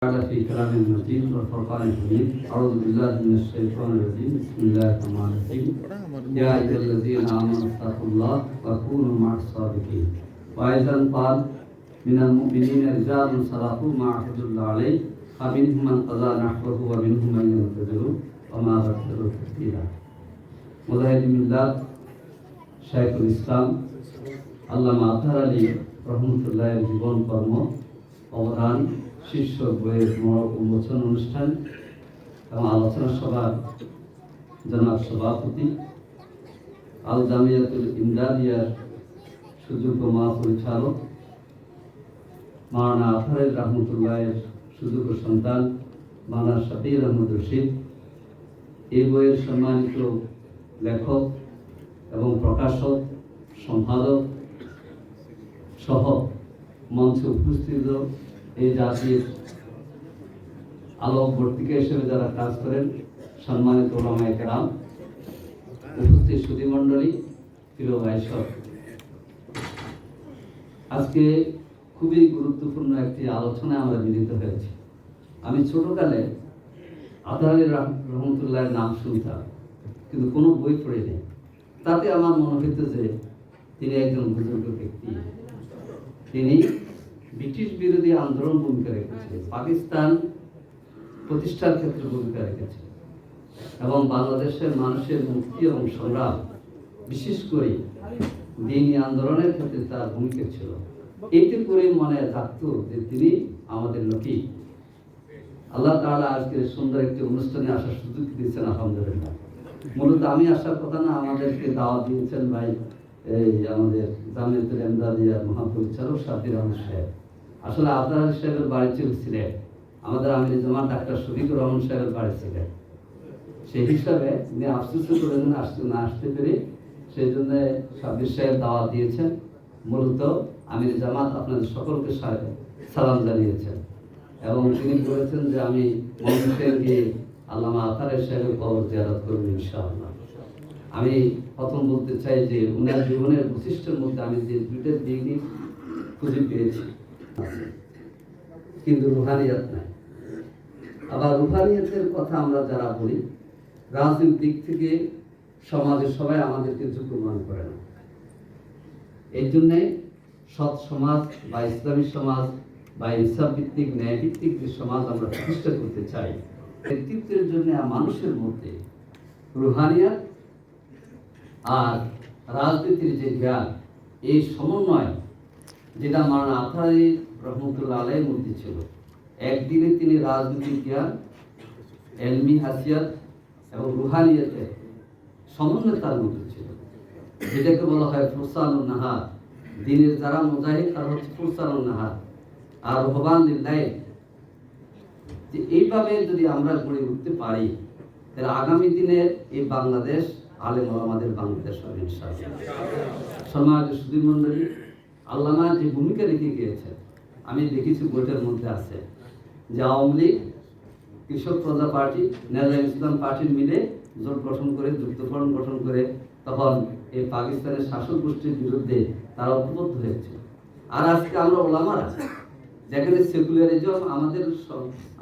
في كلام المتين والفرقان الحميد. أعوذ بالله من الشيطان الرجيم. بسم الله الرحمن الرحيم. يا أيها الذين آمنوا اتقوا الله وكونوا مع الصادقين. وأيضا قال من المؤمنين رجال صدقوا ما عهدوا الله عليه فمنهم من قضى نحبه ومنهم من ينتظر وما بدلوا تبديلا. মুজাহিদ মিল্লাত শাইখুল ইসলাম আল্লামা আতহার আলী রহমতুল্লাহের জীবন কর্ম অবদান শীর্ষক বইয়ের উন্মোচন অনুষ্ঠান এবং আলোচনা সভার জনাব সভাপতি আল জামিয়াতুল ইমদাদিয়ার সুযোগ্য মহাপরিচালক মাওলানা আতহার রহমতুল্লাহের সুযোগ্য সন্তান মাওলানা শাফিউর আহমদ রশিদ, এই বইয়ের সম্মানিত লেখক এবং প্রকাশক, সম্পাদক সহ মঞ্চে উপস্থিত এই জাতির আলোকবর্তিকা হিসেবে যারা কাজ করেন, সম্মানিত ওলামায়ে কেরাম, উপস্থিত সুধীমণ্ডলী, প্রিয় ভাইসব, আজকে খুবই গুরুত্বপূর্ণ একটি আলোচনায় আমরা মিলিত হয়েছি। আমি ছোটকালে আতহার আলী রহমতুল্লাহের নাম শুনতাম, কিন্তু কোনো বই পড়িনি। তাতে আমার মনে হইত যে তিনি একজন বুজুর্গ ব্যক্তি। তিনি ব্রিটিশ বিরোধী আন্দোলন ভূমিকা রেখেছে, পাকিস্তান প্রতিষ্ঠার ক্ষেত্রে ভূমিকা রেখেছে এবং বাংলাদেশের মানুষের মুক্তি এবং সংগ্রাম, বিশেষ করে দ্বীনি আন্দোলনের ক্ষেত্রে তার ভূমিকা ছিল। এতে করে মনে থাকতো যে তিনি আমাদের লোকই। আল্লাহ তাআলা আজকে সুন্দর একটি অনুষ্ঠানে আসার সুযোগ দিয়েছেন, আলহামদুলিল্লাহ। মূলত আমি আসার কথা না, আমাদেরকে দাওয়াত দিয়েছেন ভাই এই আমাদের জামিয়াতুল ইমদাদিয়ার মহাপরিচালক শাফিউর রহমান সাহেব। আসলে আতহার আলী সাহেবের বাড়ি ছিল সিলেট, আমাদের আমির জামাত ডাক্তার শফিকুর রহমান সাহেবের বাড়ি সিলেট। সেই হিসাবে উনি আফসোস করেন না আসতে পেরে, সেই জন্য শাফিউর সাহেব দাওয়াত দিয়েছেন। মূলত আমির জামাত আপনাদের সকলকে সালাম জানিয়েছেন এবং তিনি বলেছেন যে আমি মঞ্চে গিয়ে আল্লামা আতহার সাহেবের কবর জিয়ারত করব ইনশাআল্লাহ। আমি প্রথম বলতে চাই যে উনার জীবনের বৈশিষ্ট্যের মধ্যে আমি যে দুইটা দিকই খুঁজে পেয়েছি, কিন্তু রুহানিয়াত নাই। আবার রুহানিয়াতের কথা আমরা যারা বলি, রাজনৈতিক দিক থেকে সমাজের সবাই আমাদেরকে যোগ্য মনে করে না। এই জন্যে সৎ সমাজ বা ইসলামী সমাজ বা ইনসাফ ভিত্তিক, ন্যায় ভিত্তিক যে সমাজ আমরা প্রতিষ্ঠা করতে চাই, নেতৃত্বের জন্য মানুষের মধ্যে রুহানিয়াত আর রাজনীতির যে জ্ঞান, এই সমন্বয় যেটা মাওলানা আতহার আলী রহমতুল্লাহ আলাইহির মধ্যে ছিল। একদিনে তিনি রাজনীতির জ্ঞান, এলমি হাসিয়াত এবং রুহানিয়াতের সমন্বয় তার মধ্যে ছিল, যেটাকে বলা হয় ফুরসানুন নাহার। দিনের যারা মুজাহিদ তারা হচ্ছে ফুরসানুন নাহার আর রহবান লিল্লাহ। যে এইভাবে যদি আমরা গড়ে উঠতে পারি, তাহলে আগামী দিনের এই বাংলাদেশ আলেম ওলামাদের বাংলাদেশ হবে ইনশাআল্লাহ। সমাজের সুধীমণ্ডলী, আল্লামা যে ভূমিকা রেখে গিয়েছেন, আমি দেখেছি বইটার মধ্যে আছে যে আওয়ামী লীগ, কৃষক প্রজা পার্টি, নেজাম ইসলাম পার্টির মিলে জোট গঠন করে, যুক্তফ্রন্ট গঠন করে তখন এই পাকিস্তানের শাসক গোষ্ঠীর বিরুদ্ধে তারা ঐক্যবদ্ধ হয়েছে। আর আজকে আমরা ওলামারা, যেখানে সেকুলারিজম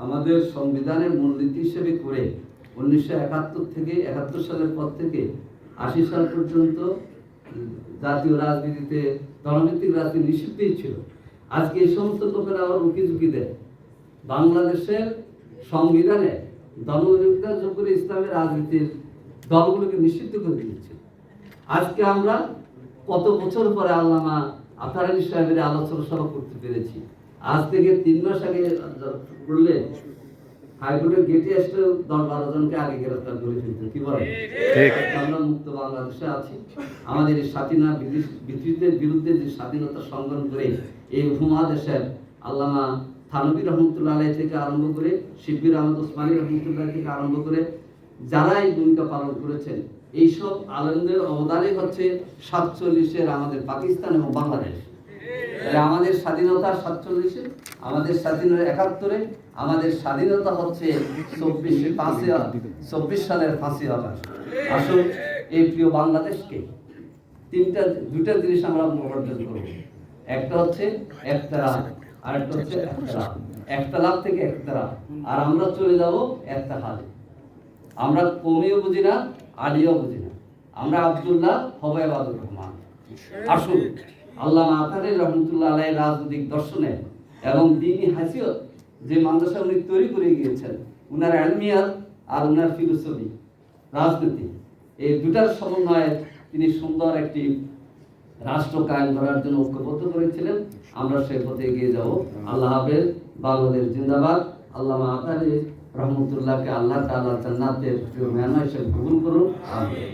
আমাদের সংবিধানের মূলনীতি হিসেবে করে 1971 থেকে 71 সালের পর থেকে 80 সাল পর্যন্ত জাতীয় রাজনীতিতে ধর্মভিত্তিক রাজনীতি নিষিদ্ধই ছিল। আজকে এই সমস্ত লোকেরা আবার উকি দেয় বাংলাদেশের সংবিধানে ধর্মনিরপেক্ষতা যোগ করে ইসলামের রাজনীতির দলগুলোকে নিষিদ্ধ করে দিয়েছে। আজকে আমরা কত বছর পরে আল্লামা আতহার আলী সাহেবের আলোচনা সভা করতে পেরেছি। আজ থেকে 3 মাস আগে করলে হাইকোর্টের গেটে আসলে 10-12 জনকে আগে গ্রেফতার করে ফেলতে, কি বলে? আমরা মুক্ত বাংলাদেশে আছি। আমাদের এই স্বাধীনতা ব্রিটিশদের বিরুদ্ধে যে স্বাধীনতা সংগ্রাম করে এই উপমহাদেশের আল্লামা থানভী রহমতুল্লাহ আলাইহি থেকে আরম্ভ করে শিববির আহমদ ওসমানী রহমতুল্লাহ থেকে আরম্ভ করে যারা এই ভূমিকা পালন করেছেন, এইসব আলেমদের অবদানই হচ্ছে 47-এর আমাদের পাকিস্তান এবং বাংলাদেশ। আমাদের স্বাধীনতা 47-এ, আমাদের স্বাধীনতা 71-এ, আমাদের স্বাধীনতা হচ্ছে 24 সালের 5ই আগস্ট। আসলে এই প্রিয় বাংলাদেশকে দুইটা জিনিস আমরা অর্জন করব। একটা হচ্ছে একটা, আরেকটা হচ্ছে একটা। একতলাফ থেকে একতলাফ, আর আমরা চলে যাব ইত্তেহাদে। আমরা কমিও বুঝি না, আলিও বুঝি না, আমরা আব্দুল্লাহ হবে আবাদুর রহমান। আসুন আল্লামা আতারি রহমতুল্লাহ আলাইহির রাজনৈতিক দর্শনে এবং দ্বীনি হাসিয়ত যে মাদ্রাসা উনি তৈরি করে গিয়েছেন, উনার আলমিয়াত আর উনার ফিলোসফি রাজনীতি, এই দুটার সমন্বয়ে তিনি সুন্দর একটি রাষ্ট্র কায়েম করার জন্য ঐক্যবদ্ধ করেছিলেন। আমরা সেই পথে এগিয়ে যাব। আল্লাহ হাফেজ। বাংলাদেশ জিন্দাবাদ। আল্লামা আতারি রহমতুল্লাহকে আল্লাহ তাআলা জান্নাতের প্রিয় মেহমান হিসেবে কবুল করুন। আমিন।